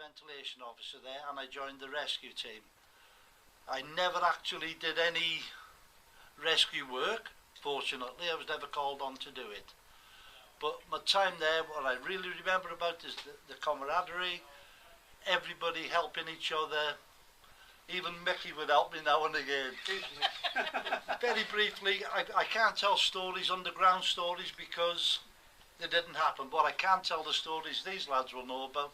ventilation officer there, and I joined the rescue team. I never actually did any rescue work, fortunately. I was never called on to do it. But my time there, what I really remember about is the camaraderie, everybody helping each other. Even Mickey would help me now and again. Very briefly, I can't tell stories, underground stories, because they didn't happen. But I can tell the stories these lads will know about,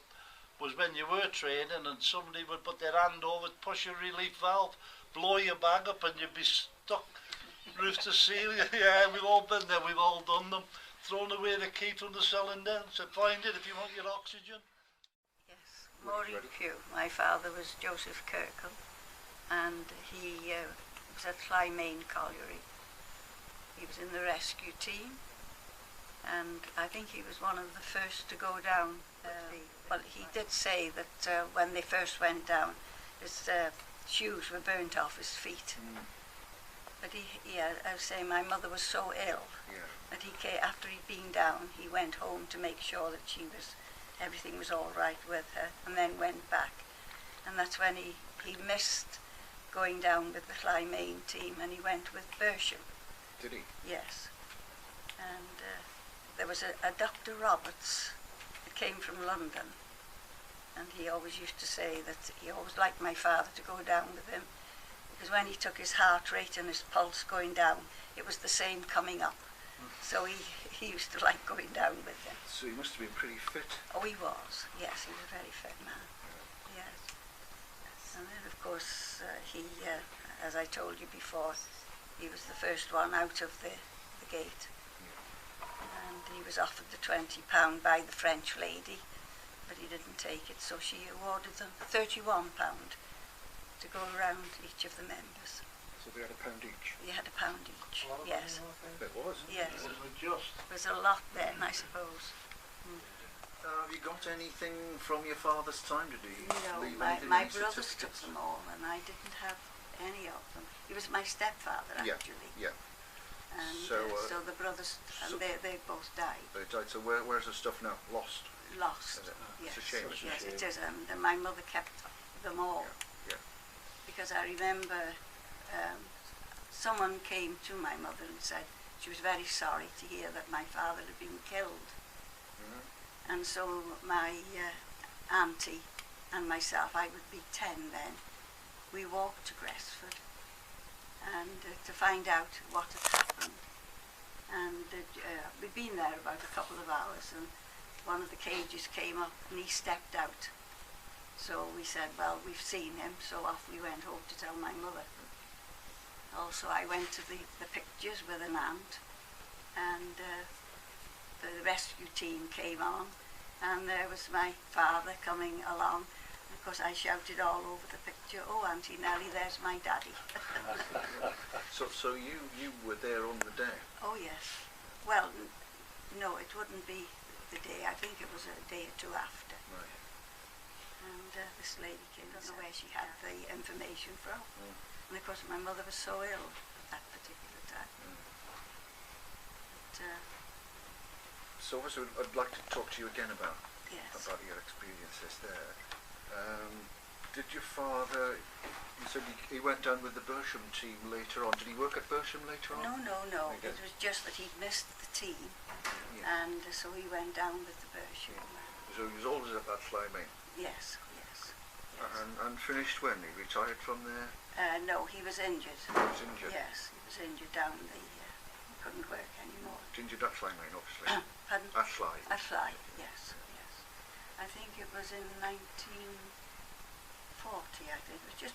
was when you were training and somebody would put their hand over, push a relief valve, blow your bag up and you'd be stuck roof to ceiling. Yeah, we've all been there, we've all done them. Thrown away the key from the cylinder, said find it if you want your oxygen. Yes, Maureen Pugh. My father was Joseph Kirkle, and he was at Llay Miners Welfare. He was in the rescue team, and I think he was one of the first to go down. Well, he did say that when they first went down, his shoes were burnt off his feet. But I was saying my mother was so ill that he came, after he'd been down, he went home to make sure that everything was all right with her, and then went back. And that's when he missed going down with the Llay Miners team, and he went with Bersham. Did he? Yes. And there was a Dr. Roberts that came from London, and he always used to say that he always liked my father to go down with him, because when he took his heart rate and his pulse going down, it was the same coming up. So he used to like going down with him. So he must have been pretty fit. Oh, he was. Yes, he was a very fit man. Yes. And then, of course, he, as I told you before, he was the first one out of the gate. And he was offered the £20 by the French lady, but he didn't take it, so she awarded them £31 to go around each of the members. So they had £1 each? They had £1 each, yes. It was? Yes. It wasn't just. There was a lot then, I suppose. Have you got anything from your father's time? Did he leave anything? My brothers took them all, and I didn't have any of them. He was my stepfather, actually. Yeah. And so the brothers, and they both died. They died. So where's the stuff now? Lost? Lost, yes. It's a shame. Yes, it is. And my mother kept them all. Yeah. Because I remember someone came to my mother and said she was very sorry to hear that my father had been killed. And so my auntie and myself, I would be 10 then, we walked to Gresford and to find out what had happened. And we'd been there about a couple of hours, and one of the cages came up and he stepped out. So we said, well, we've seen him, so off we went home to tell my mother. Also, I went to the pictures with an aunt, and the rescue team came on, and there was my father coming along. Of course, I shouted all over the picture, "Oh, Auntie Nellie, there's my daddy." So you were there on the day? Oh, yes. Well, no, it wouldn't be the day. I think it was a day or two after. Right. And this lady came, I don't know where she had the information from. And of course my mother was so ill at that particular time. But, so obviously I'd like to talk to you again about your experiences there. Did your father, you said he went down with the Bersham team later on. Did he work at Bersham later on? No. It was just that he'd missed the team. And so he went down with the Bersham. So he was always at that Llay Miners? Yes. And finished when? He retired from there? No, he was injured. He was injured? Yes, he was injured down the... he couldn't work anymore. Injured at Llay Miners, obviously. Pardon? At Llay? At Llay, yes. I think it was in 1940, I think. It was just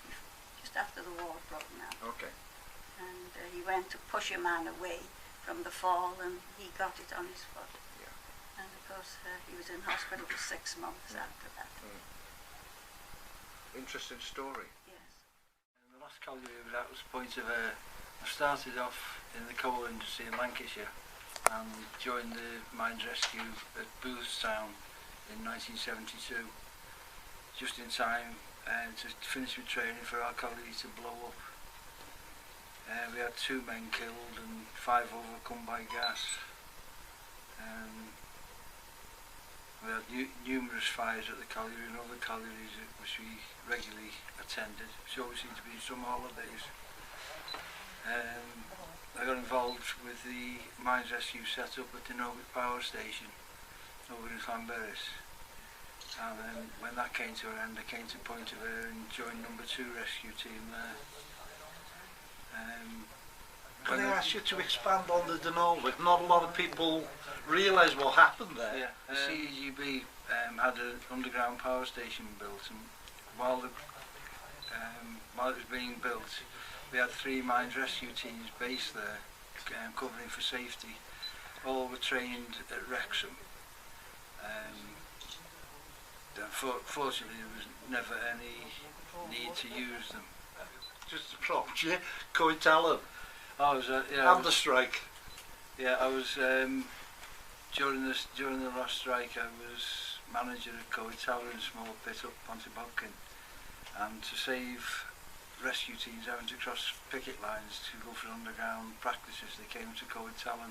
after the war broke out. Okay. And he went to push a man away from the fall, and he got it on his foot. Yeah. And of course, he was in hospital for 6 months after that. Interesting story. Yes. And the last colliery I was at was the point of I started off in the coal industry in Lancashire and joined the mines rescue at Boothstown in 1972, just in time to finish my training for our colliery to blow up. We had 2 men killed and 5 overcome by gas. We had numerous fires at the colliery and other collieries which we regularly attended, which always seemed to be some holidays. I got involved with the mines rescue set up at the Norwich Power Station over in Llanberis, and then when that came to an end, I came to Point of Ayr and joined number 2 rescue team there. Can I ask you to expand on the Norwich? Not a lot of people realise what happened there. Yeah, the CEGB had an underground power station built, and while it was being built, we had 3 mines rescue teams based there, covering for safety. All were trained at Wrexham. Fortunately, there was never any need to use them. Just to prompt you, Coed I was, and the strike. Yeah, I was during the last strike. I was manager at Coed Tower in a small pit up Ponteboggan, and to save rescue teams having to cross picket lines to go for underground practices, they came to Coed Tower.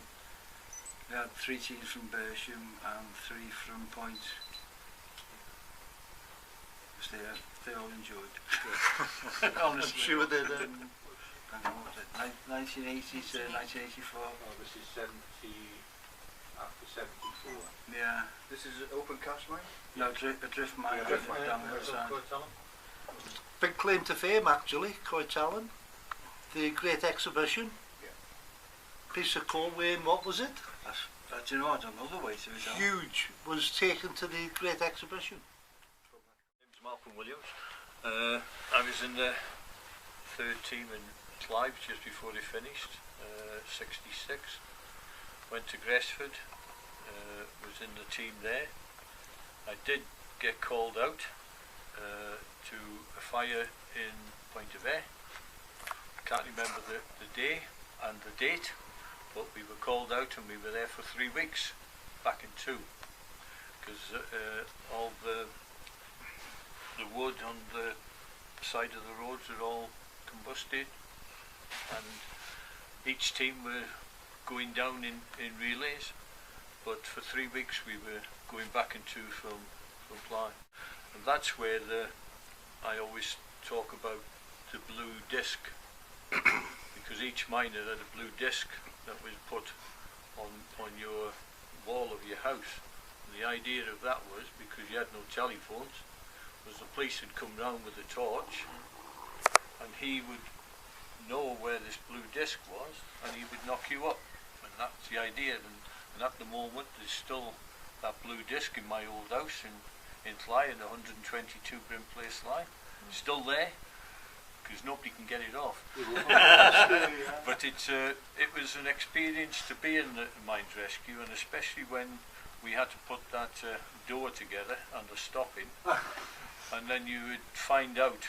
We had 3 teams from Bersham and 3 from Point. They all enjoyed. I'm Honestly. sure they did. 1980 to 1984. Oh, this is 70, after 74. Yeah. This is an open cast mine? No, a drift mine. Yeah, drift mine. Down the other side. Big claim to fame actually, Coed Talon. The Great Exhibition. Yeah. Piece of coal weighing, what was it? Do you know, I don't know the weight of it. Huge. Was taken to the Great Exhibition. My name's Malcolm Williams. I was in the 3rd team in Clive just before they finished, 66. Went to Gresford, was in the team there. I did get called out to a fire in Point of Ayr. Can't remember the day and the date, but we were called out and we were there for 3 weeks, back in 2, because all the wood on the side of the roads are all combusted, and each team were going down in relays, but for 3 weeks we were going back and 2 from Bly. And that's where I always talk about the blue disc, because each miner had a blue disc that was put on your wall of your house. And the idea of that was, because you had no telephones, was the police would come round with a torch and he would know where this blue disc was and he would knock you up. And that's the idea. And at the moment there's still that blue disc in my old house in Llay, in 122 Brim Place, Llay. Still there, because nobody can get it off. But it was an experience to be in the mines rescue, and especially when we had to put that door together and the stopping, and then you would find out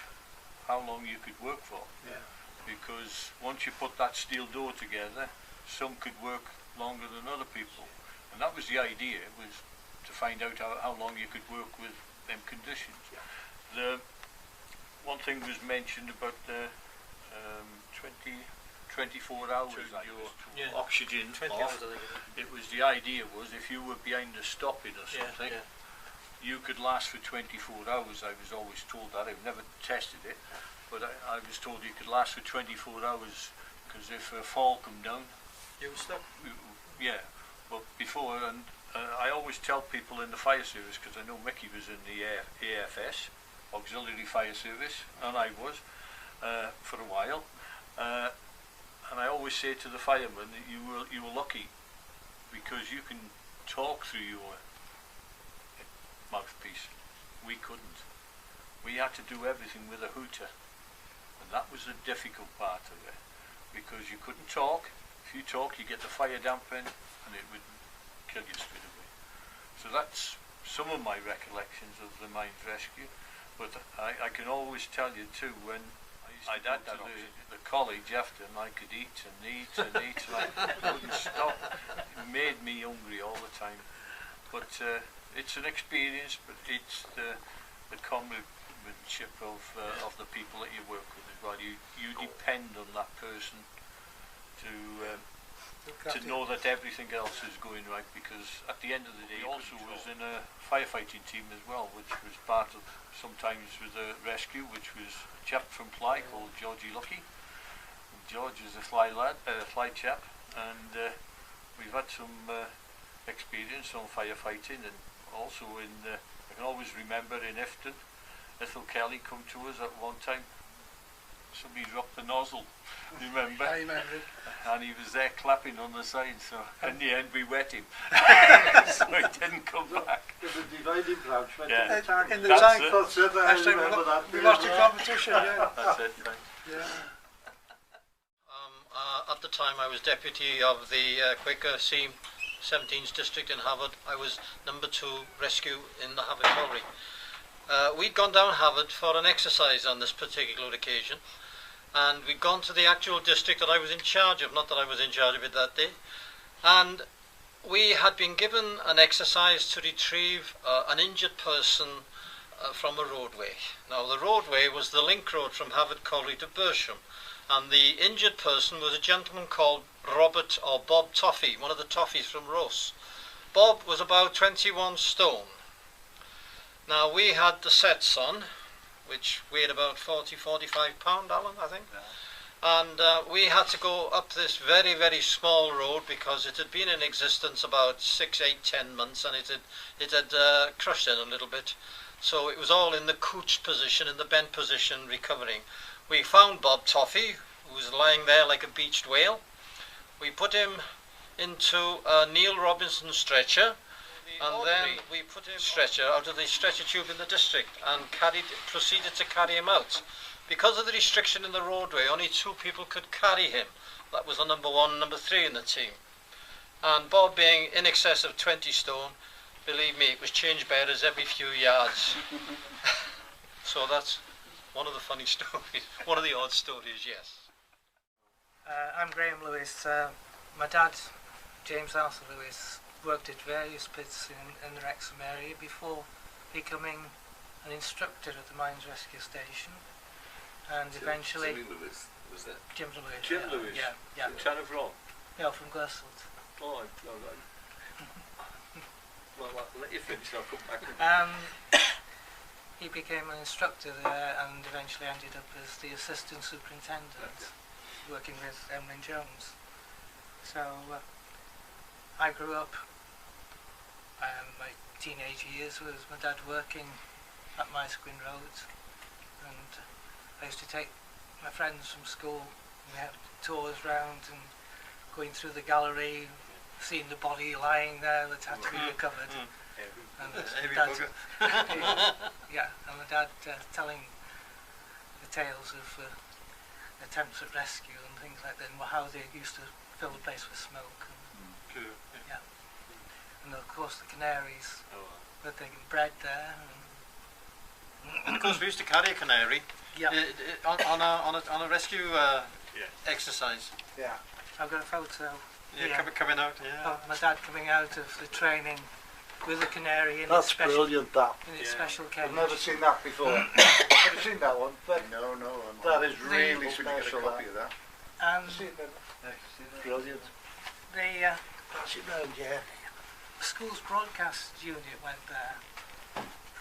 how long you could work for. Yeah. Because once you put that steel door together, some could work longer than other people, and that was the idea, was to find out how long you could work with them conditions. The one thing was mentioned about the 24 hours your oxygen 20 off. hours, I think. It was, the idea was, if you were behind a stopping or something, you could last for 24 hours. I was always told that. I've never tested it, but I was told you could last for 24 hours, because if a fall come down, You were stuck. yeah. But before, and I always tell people in the fire service, because I know Mickey was in the AFS, Auxiliary Fire Service, and I was for a while, and I always say to the firemen that you were lucky, because you can talk through your mouthpiece. We couldn't. We had to do everything with a hooter, and that was the difficult part of it, because you couldn't talk. If you talk, you get the fire dampen, and it would kill you straight away. So that's some of my recollections of the mines rescue. But I can always tell you too, when I'd add to the college after, and I could eat and eat and eat, and I wouldn't stop. It made me hungry all the time. But it's an experience, but it's the comradeship of the people that you work with as well. You depend on that person to to know that everything else is going right, because at the end of the day, he also was in a firefighting team as well, which was part of, sometimes with a rescue, which was a chap from Llay called Georgie Lucky. And George is a Llay lad, Llay chap, and we've had some experience on firefighting, and also in, I can always remember in Ifton, Ethel Kelly come to us at one time. Somebody dropped the nozzle, remember? I remember it. And he was there clapping on the side, so in the end we wet him. So he didn't come back. The dividing branch went Yeah. in the tank. In the That's tank. it. That's it, I Actually, remember that. we lost the competition, yeah. That's it, thanks. Yeah. At the time I was deputy of the Quaker C 17th district in Harvard. I was number 2 rescue in the Harvard Colliery. We'd gone down Harvard for an exercise on this particular occasion, and we'd gone to the actual district that I was in charge of, not that I was in charge of it that day, and we had been given an exercise to retrieve an injured person from a roadway. Now the roadway was the link road from Harvard Colliery to Bersham, and the injured person was a gentleman called Robert or Bob Toffee, one of the Toffies from Ross. Bob was about 21 stone. Now we had the sets on, which weighed about 40-45 pound, Alan, I think. Yeah. And we had to go up this very, very small road because it had been in existence about 6, 8, 10 months, and it had crushed in a little bit. So it was all in the couched position, in the bent position, recovering. We found Bob Toffee, who was lying there like a beached whale. We put him into a Neil Robinson stretcher, and then we put him stretcher out of the stretcher tube in the district and proceeded to carry him out. Because of the restriction in the roadway, only 2 people could carry him. That was the number 1 and number 3 in the team. And Bob, being in excess of 20 stone, believe me, it was change bearers every few yards. So that's one of the funny stories, one of the odd stories, yes. I'm Graham Lewis. My dad, James Arthur Lewis, worked at various pits in the Wrexham area before becoming an instructor at the Mines Rescue Station, and eventually... Jimmy Lewis, was that? Jim Lewis. Jim Lewis? Yeah. From Chanavron? No, from Gresford. Oh, well, I'll let you finish, I'll come back. He became an instructor there and eventually ended up as the assistant superintendent, working with Emlyn Jones. So I grew up, my teenage years with my dad working at Mysquin Road, and I used to take my friends from school, and we had tours round and going through the gallery, seeing the body lying there that had to be recovered. And dad, and my dad telling the tales of attempts at rescue and things like that, and how they used to fill the place with smoke. And, and of course the canaries that they bred there. And of course we used to carry a canary on a rescue exercise. Yeah. I've got a photo. Yeah, coming out. Yeah. Of my dad coming out of the training with a canary in That's its special, brilliant, that. in its special cage. I've never seen that before. Have you seen that one? No. That is really hoping to get a special. copy of that. And Brilliant. the Pass it round, yeah. school's broadcast unit went there,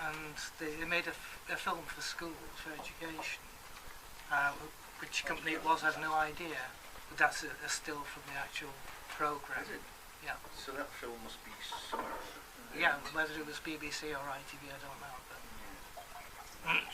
and they made a film for schools for education. Which company it was, I have no idea. But that's a still from the actual programme. Is it? Yeah. So that film must be somewhere. Yeah, whether it was BBC or ITV, I don't know. But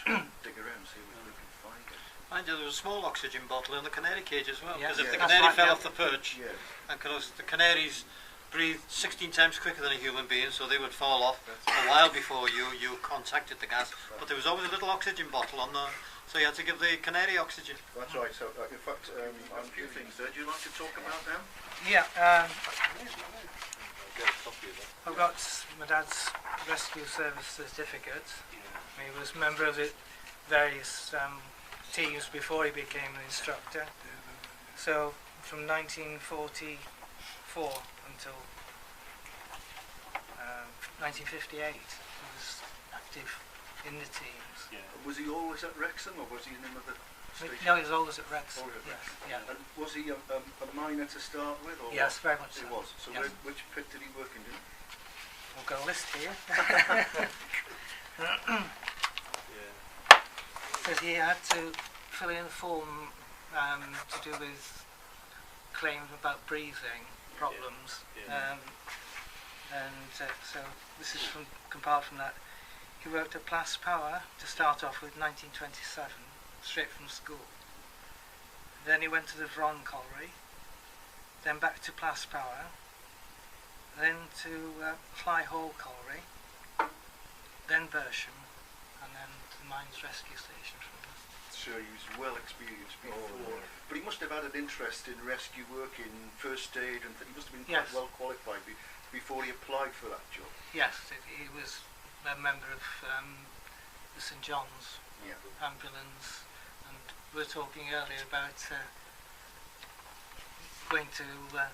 Try and dig around, see if we can find it. Mind you, there was a small oxygen bottle in the canary cage as well, Yeah. because if the That's canary right, fell yeah. off the perch, Yeah. and because the canaries breathe 16 times quicker than a human being, so they would fall off a while before you contacted the gas. But there was always a little oxygen bottle on the, so you had to give the canary oxygen. That's right. So, in fact, a few things there. Do you like to talk about them? yeah, I'll get a copy of that. I've got my dad's rescue service certificate. He was a member of the various teams before he became an instructor. So from 1944 until 1958 he was active in the teams. Was he always at Wrexham, or was he in another No, he was always at Reds. Always at Yes, Reds. yeah. And was he a miner to start with? Or Yes, very much He so. was. So Yes. which pit did he work in? We've got a list here. Says he had to fill in a form to do with claims about breathing problems. So this is compiled from that. He worked at Plas Power to start off with 1927, straight from school. Then he went to the Vron Colliery, then back to Plas Power, then to Llay Hall Colliery, then Bersham, and then to the Mines Rescue Station from there. So he was well experienced before. But he must have had an interest in rescue work, in first aid, and he must have been quite well qualified before he applied for that job. Yes, he was a member of the St John's ambulance, and we were talking earlier about going to the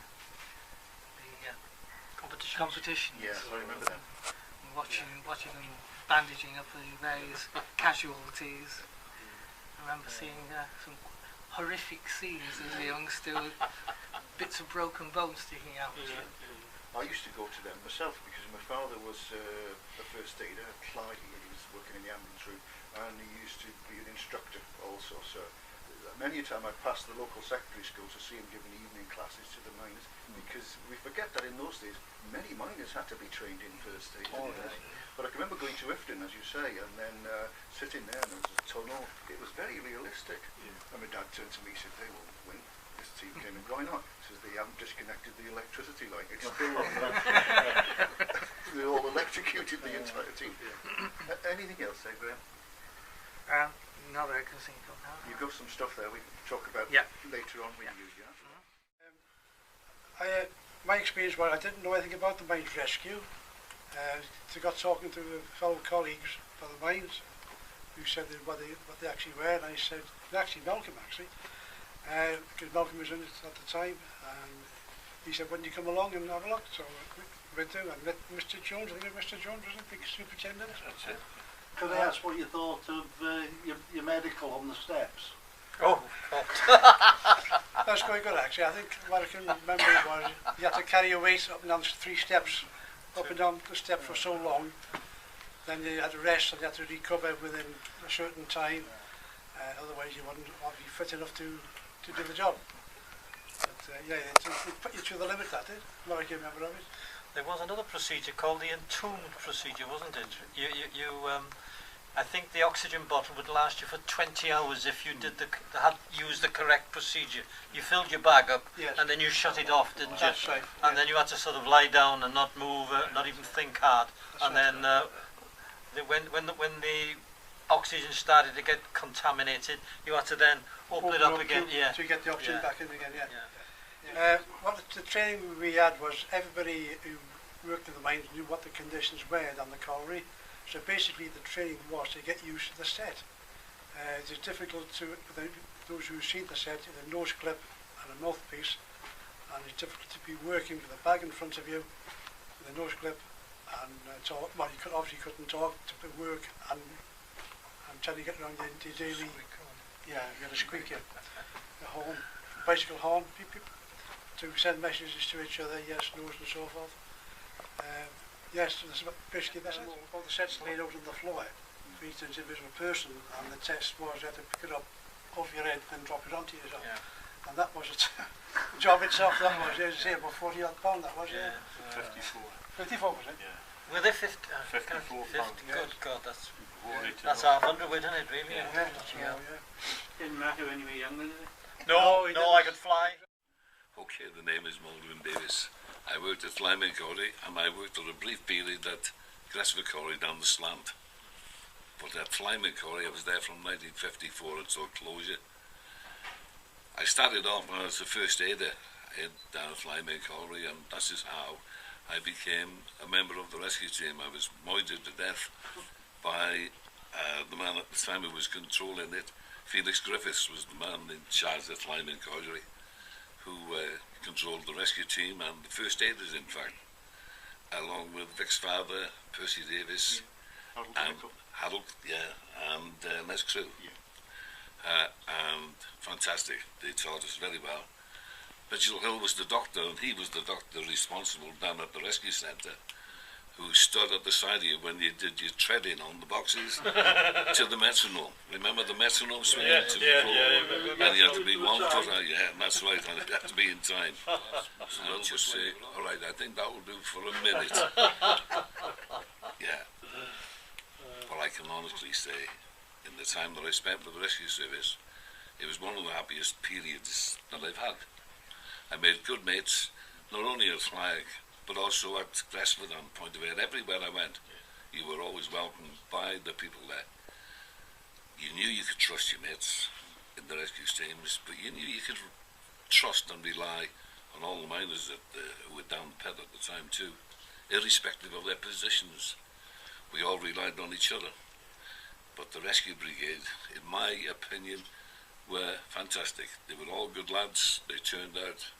competitions. Yes, I remember that. And watching them bandaging up the various casualties. I remember seeing some horrific scenes as a youngster with bits of broken bones sticking out. I used to go to them myself because my father was a first aider at Llay. He was working in the ambulance room, and he used to be an instructor also. So many a time I passed the local secondary school to see him giving evening classes to the miners, because we forget that in those days many miners had to be trained in first aid. But I can remember going to Ifton, as you say, and then sitting there and there was a tunnel. It was very realistic. And my dad turned to me and said, "They will win. This team came in. Why not?" He says, "They haven't disconnected the electricity line. It's still on there." They all electrocuted the entire team. Anything else, Graham? No, that I can think of now. You've got some stuff there we can talk about later on with you. My experience was I didn't know anything about the mines rescue. I got talking to the fellow colleagues for the mines who said what they actually were, and I said, actually Malcolm because Malcolm was in it at the time, and he said, "When you come along and have a look?" So we went to and met Mr. Jones. I think it was Mr. Jones, was it, big superintendent? That's it. Could I ask what you thought of your medical on the steps? Oh, That's quite good actually. I think what I can remember was you had to carry your weight up and down 3 steps, up and down the step for so long. Then you had to rest and you had to recover within a certain time. Otherwise you wouldn't be fit enough to do the job. But it put you to the limit, that did. What I can remember of it. There was another procedure called the entombed procedure, wasn't it? I think the oxygen bottle would last you for 20 hours if you had used the correct procedure. You filled your bag up and then you shut it off, didn't you? That's right. And then you had to sort of lie down and not move, not even think hard. And then when the oxygen started to get contaminated, you had to then open it up again. To get the oxygen back in again. What the training we had was everybody who worked in the mines knew what the conditions were down the colliery. So basically the training was to get used to the set. It is difficult those who've seen the set, with a nose clip and a mouthpiece, and it's difficult to be working with a bag in front of you with a nose clip and talk. Well, you obviously couldn't talk to work and trying to get around the daily. You had a squeaker, a horn, bicycle horn, beep, beep, to send messages to each other, yes, no's and so forth. Yes, basically that's all the sets laid out on the floor for each individual person, and the test was you had to pick it up off your head and drop it onto yourself. And that was it. The job itself, that was, as you say, about 40 odd pound, that was, 54. 54 was it? Were they 50? 54 pounds. Good God, that's half half hundredweight, isn't it, really? Didn't matter when you were younger, did it? No, I could fly. Okay, the name is Muldoon Davis. I worked at Llay Miners Welfare, and I worked for a brief period at Gresford Colliery down the slant. But at Llay Miners Welfare, I was there from 1954 until closure. I started off as a first aider down at Llay Miners Welfare, and that's just how I became a member of the rescue team. I was moited to death by the man at the time who was controlling it. Felix Griffiths was the man in charge at Llay Miners Welfare, who controlled the rescue team and the first aiders, in fact, along with Vic's father, Percy Davis, and Harold, and Les Crew. and fantastic. They taught us very well. Mitchell Hill was the doctor, and he was the doctor responsible down at the rescue centre, who stood at the side of you when you did your treading on the boxes to the metronome. Remember the metronome swinging to the floor? And you had to be 1 foot out your head, and that's right, and it had to be in time. So they'll just say, all right, I think that will do for a minute. Yeah. But I can honestly say, in the time that I spent with the rescue service, it was one of the happiest periods that I've had. I made good mates, not only at Flag, but also at Gresford and Point of Air. Everywhere I went, you were always welcomed by the people there. You knew you could trust your mates in the rescue teams, but you knew you could trust and rely on all the miners who were down the pit at the time too, irrespective of their positions. We all relied on each other. But the rescue brigade, in my opinion, were fantastic. They were all good lads. They turned out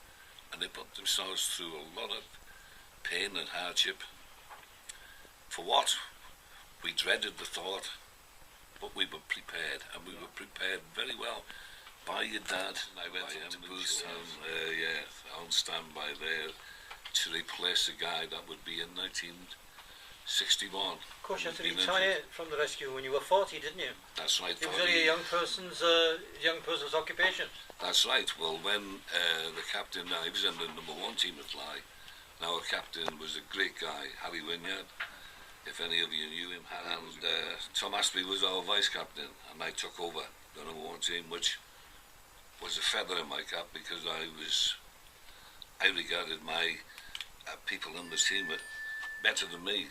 and they put themselves through a lot of pain and hardship. For what? We dreaded the thought, but we were prepared, and we were prepared very well by your dad. I went into Booth's on standby there to replace a guy that would be in 1961. Of course, you had to retire from the rescue when you were 40, didn't you? That's right. It was only a young person's occupation. That's right. Well, when the captain, he was in the #1 team at Llay. Now, our captain was a great guy, Harry Wynyard, if any of you knew him. And Tom Astley was our vice captain, and I took over the #1 team, which was a feather in my cap because I regarded my people in the team better than me,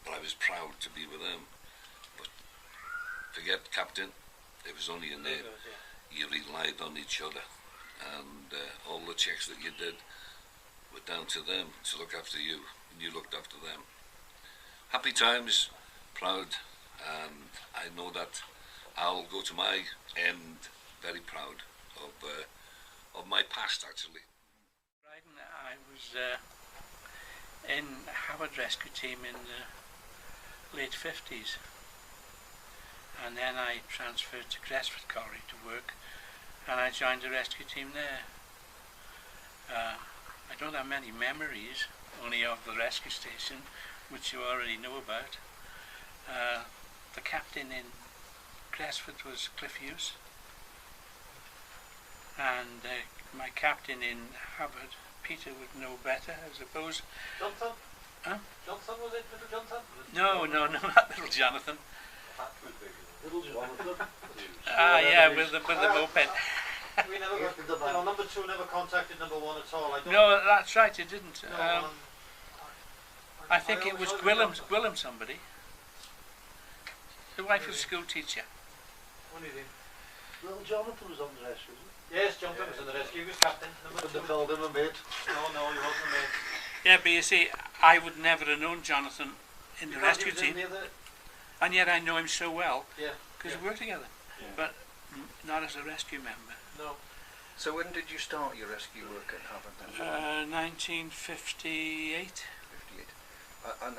but I was proud to be with them. But forget captain, it was only a name. You relied on each other, and all the checks that you did were down to them to look after you, and you looked after them. Happy times, proud, and I know that I'll go to my end very proud of my past, actually. I was in Howard Rescue Team in the late 50s, and then I transferred to Gresford Colliery to work, and I joined the rescue team there. I don't have many memories, only of the rescue station, which you already know about. The captain in Gresford was Cliff Hughes, and my captain in Howard, Peter, would know better, I suppose. Johnson? Huh? Johnson, was it? Little Johnson? No, not Little Jonathan. Little Jonathan. Yeah, with the moped. We never got, #2 never contacted #1 at all. No, that's right, it didn't. No, I think it was Gwillem somebody. The wife of a school teacher. What do you think? Little Jonathan was on the rescue, wasn't Yes, Jonathan was in the rescue. He was captain. he? They called him a mate. No, he wasn't a mate. Yeah, but you see, I would never have known Jonathan in the rescue team, and yet I know him so well because we work together, but not as a rescue member. No. So when did you start your rescue work at Havant then? 1958. 58. And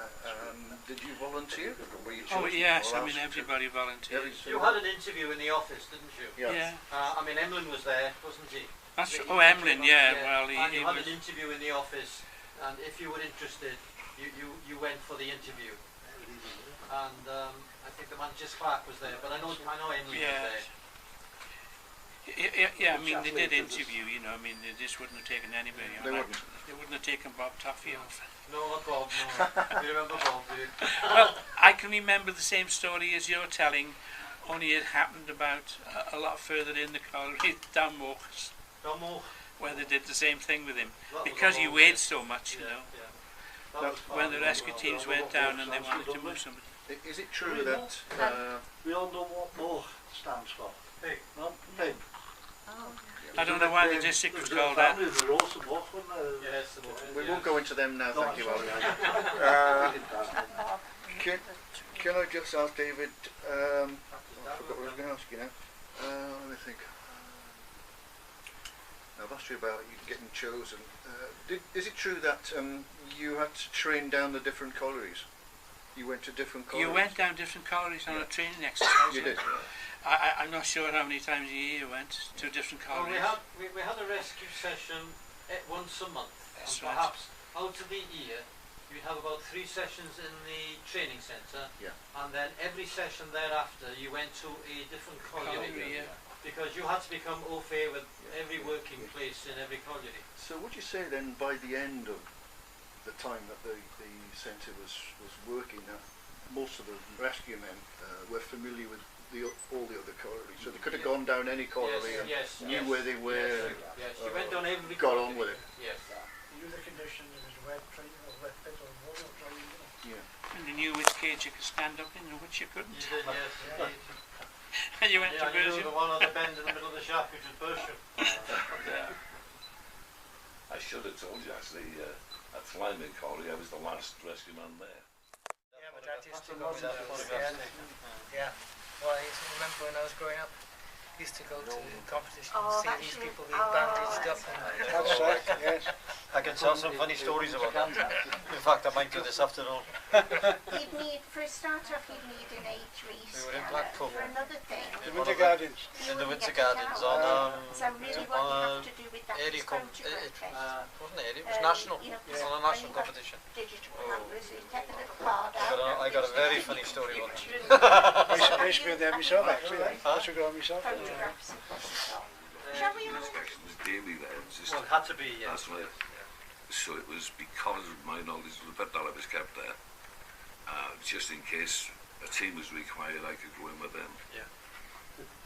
did you volunteer? Or were you Oh chosen yes, or I mean asked everybody volunteers. You had an interview in the office, didn't you? Yeah. I mean, Emlyn was there, wasn't he? That's Emlyn. Yeah. Well, and you he had was. an interview in the office, and if you were interested, you went for the interview. And I think the manager Clark was there, but I know Emlyn was there. Yeah, I mean, they did interview, you know, I mean, they just wouldn't have taken anybody on. They wouldn't have taken Bob Toffee off. No, not Bob, no. You remember Bob, do you? Well, I can remember the same story as you're telling, only it happened about a lot further in the colliery, Dunmoch, where they did the same thing with him. Because he weighed so much, you know. When the rescue teams went down and they wanted to move somebody. Is it true that... we all know what MOH stands for. Pig. No, pig. I don't know why the district was called that. Yes, we won't go into them now, thank you, Ali. Can I just ask David, I forgot what I was going to ask you now. Let me think. I've asked you about you getting chosen. Is it true that you had to train down the different collieries? You went to different collieries? You went down different collieries on a training exercise. You did? I'm not sure how many times a year you went to different collieries. Well, we had a rescue session once a month. That's and right. perhaps out of the year, you'd have about 3 sessions in the training centre, and then every session thereafter you went to a different colliery. Because you had to become au fait with every working place in every colliery. So would you say then, by the end of the time that the centre was working, that most of the rescue men were familiar with all the other collieries, so they could have gone down any colliery and knew where they were. Yes, you went down every got on with it. Yes. You knew the conditions, it was wet training or wet pit or water training. And you knew which cage you could stand up in and which you couldn't. You did, yes. And you went to you knew Bersham. the one on the bend in the middle of the shaft, which was Bersham. I should have told you actually, at Llay Miners Welfare I was the last rescue man there. Yeah, my dad used to go to those. Yeah. Well, I used to remember when I was growing up, I used to go to competitions and see these people being bandaged up. That's right, yes. I can tell some funny stories about that. In fact, I might do this afternoon. He'd need, for a start off, he'd need an age We were in Blackpool. for another thing. The Winter Gardens. In the Winter Gardens on So really what you have to do with that is photograph it. wasn't it? It was national. You know, On a national competition. digital cameras, you take a little card out. I got a very funny story about it. I used to go there myself, actually. I used to go myself. Photographs across the top. Shall we all? Inspection was daily there. It was just, Well, it had to be, yes. that's right. So it was because of my knowledge of the bit that I was kept there. Just in case a team was required, I could go in with them.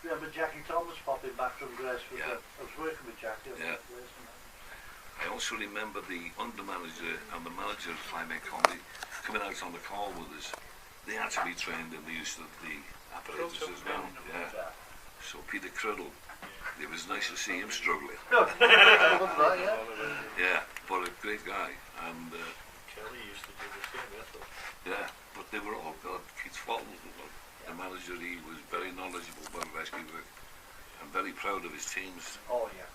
Remember Jackie Thomas popping back from Gresford? Yeah. I was working with Jackie. Yeah. I also remember the under manager and the manager of Llay Miners Welfare coming out on the call with us. They had to be trained in the use of the apparatus as well. Yeah. So Peter Criddle, it was nice to see him struggling. Yeah, but a great guy. And Kelly used to do the same, I thought. yeah, but they were all good. Keith Fulton, the manager, he was very knowledgeable about rescue work and very proud of his teams. Oh yeah.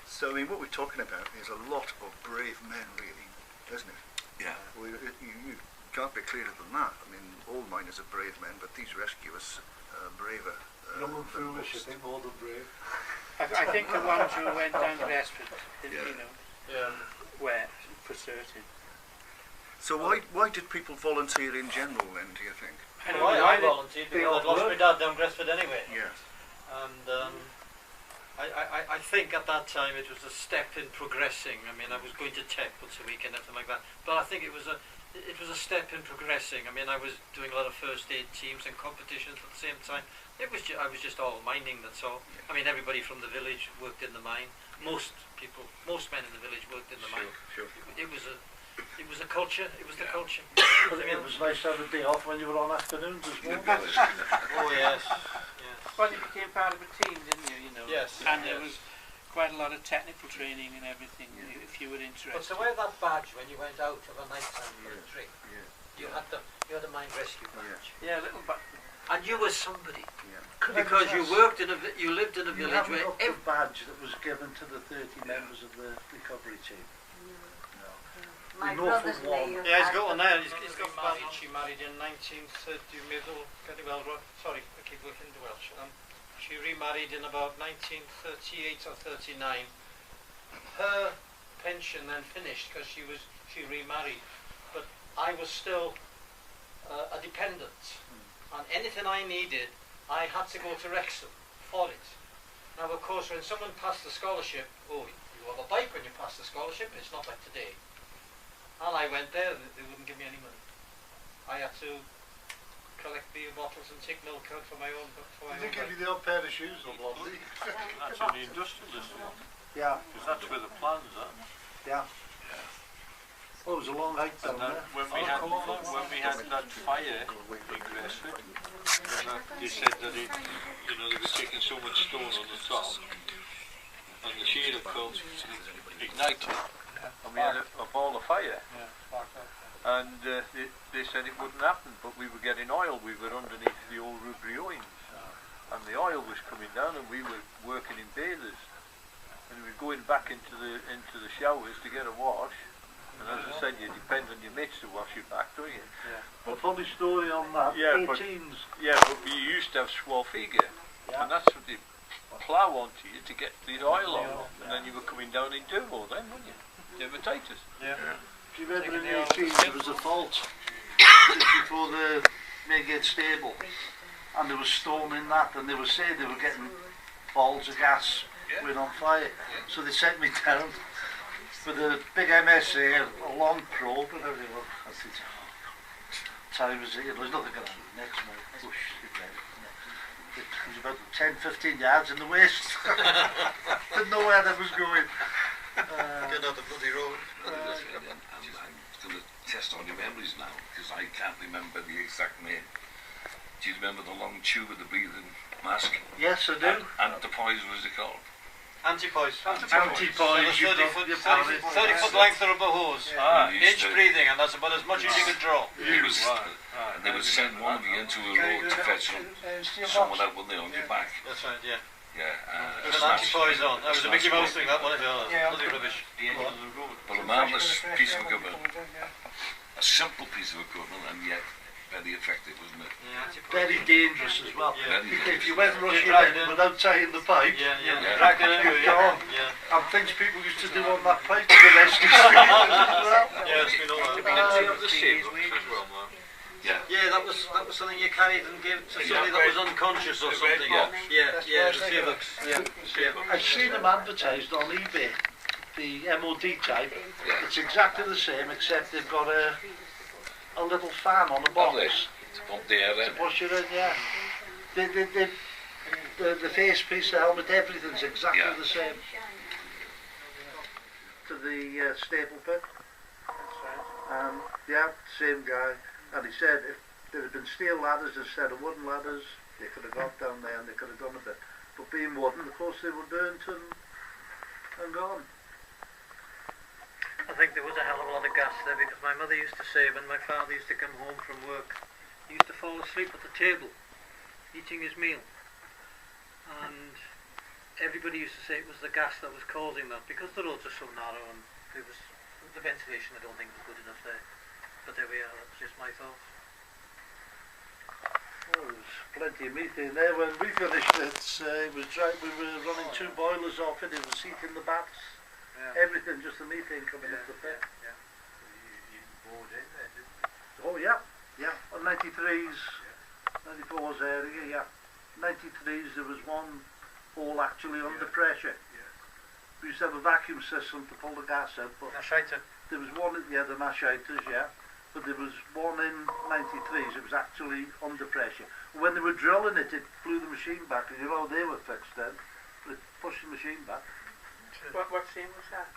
So I mean, what we're talking about is a lot of brave men, really, isn't it? Yeah. You can't be clearer than that. I mean, all miners are brave men, but these rescuers are braver. Young and foolish, I think, more than brave. I think the ones who went down to Gresford, Yeah. you know, were for certain. So why did people volunteer in general then, do you think? I don't Well, know I why volunteered because I'd lost my dad down Gresford anyway. Yeah. And I think at that time it was a step in progressing. I mean, I was going to tech once a week and everything like that, but I think it was a step in progressing. I mean, I was doing a lot of first aid teams and competitions at the same time. I was just all mining, that's all. I mean, everybody from the village worked in the mine. Most men in the village worked in the mine. Sure. It was a culture. It was the culture. I think it was nice to have a day off when you were on afternoons as well. Oh yes. Well, you became part of a team, didn't you? You know. Yes. And there was quite a lot of technical training and everything, if you were interested. But to wear that badge when you went out of a night time for a drink, you had a mine rescue badge. Yeah, a little bit. And you were somebody. Yeah. Because you lived in a You village haven't where got the badge that was given to the 30 members of the recovery team. My The Norfolk brother's one. mayor. Yeah, he's got one there. He's got married. She married in 1930. Sorry, I keep looking into Welsh. She remarried in about 1938 or 39. Her pension then finished because she remarried, but I was still a dependent, and anything I needed, I had to go to Wrexham for it. Now, of course, when someone passed the scholarship, you have a bike when you pass the scholarship. It's not like today. And I went there, they wouldn't give me any money. I had to collect beer bottles and take milk out for my own. Did they give you the odd pair of shoes or blondie? That's in the industrial district. Yeah. Because that's where the plans are. Yeah. Well, it was a long hike down And then there. when we had that fire in Gresford, they said that they were taking so much stone on the top, and the sheer comes ignited, and we had a ball of fire. And they said it wouldn't happen, but we were getting oil. We were underneath the old Rubrioins, and the oil was coming down, and we were working in bathers, and we were going back into the showers to get a wash, And as I said, you depend on your mates to wash your back, don't you? A funny story on that. Yeah, 18s. but you used to have swarfiga, and that's what they plough onto you to get the oil off, and then you were coming down in Durbo then, weren't you? Dermatitis. Yeah. Do you remember in the 18s there was a fault just before the Maygate stable, and there was storm in that, and they were saying they were getting balls of gas went on fire, so they sent me down with a big MSA, a long probe and everything. I said, time was it? There's nothing going to happen next month. It was about 10-15 yards in the waist. Didn't know where that was going. Get out the bloody road. I'm going to test on your memories now, because I can't remember the exact name. Do you remember the long tube with the breathing mask? Yes, I do. And the poise, what is it called? Antipoise. Antipoise. 30-foot length of rubber hose. Inch breathing, and that's about as much as you could draw. And they would send one of you into a road to fetch someone out, wouldn't they, on your back? That's right, yeah. Yeah. With an antipoise on. That was a Mickey Mouse thing, that one, if you know. Bloody rubbish. But a marvellous piece of equipment. A simple piece of equipment, and yet very effective, wasn't it? Very dangerous as well. If you went rushing in without tying the pipe, dragged it anyway. And things people used to do on that pipe to the rescue street as well. It's been all that. Yeah, that was something you carried and gave to somebody that was unconscious or something. The Civics. I've seen them advertised on eBay, the MOD type. It's exactly the same, except they've got a little fan on the box. To pump the air in. To push it in, yeah. The face piece, the helmet, everything's exactly the same. To the staple pit. Same guy. And he said if there had been steel ladders instead of wooden ladders, they could have got down there and they could have done a bit. But being wooden, of course, they were burnt and gone. I think there was a hell of a lot of gas there, because my mother used to say when my father used to come home from work, he used to fall asleep at the table eating his meal, and everybody used to say it was the gas that was causing that, because the roads are so narrow and there was the ventilation, I don't think, was good enough there. But there we are, that was just my thoughts. Well, there was plenty of methane there. When we finished it was dry. We were running 2 boilers off it. It was heating the baths. Everything, just the methane coming up the pit. You bored in there, didn't you? Oh yeah. On 93s, 94s area, 93s there was one hole actually under pressure. We used to have a vacuum system to pull the gas out, but there was one at the end of Nashitas, but there was one in 93s, it was actually under pressure. When they were drilling it, it blew the machine back, and you know they were fixed then. It pushed the machine back. What machine was that?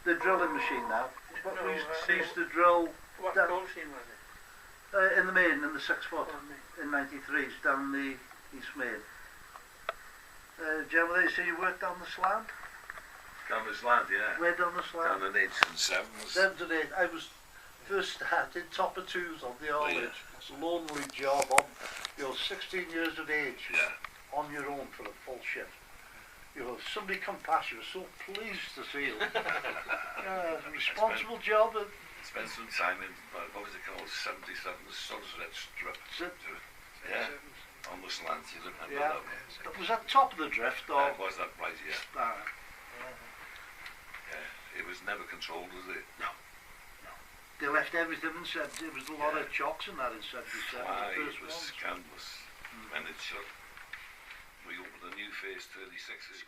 The drilling machine now. But we used to drill. What coal machine was it? In the main, in the 6 foot, in 93s, down the East Main. Generally, so you worked down the slant? Down the slant, yeah. Where down the slant? Down the 8s and 7s. 7s and 8. I was first started top of 2s on the haulage. Lonely job on, 16 years of age, on your own for a full shift. Somebody come past you, was so pleased to see you. Responsible job. Spent some time in, what was it called, 77, the Sunset Strip. On the slant, you remember that one? Was that top of the drift? Or? Was that right, it was never controlled, was it? No. They left everything and said there was a lot of chocks in that in 77. It was scandalous when it shut. We opened a new phase 36s.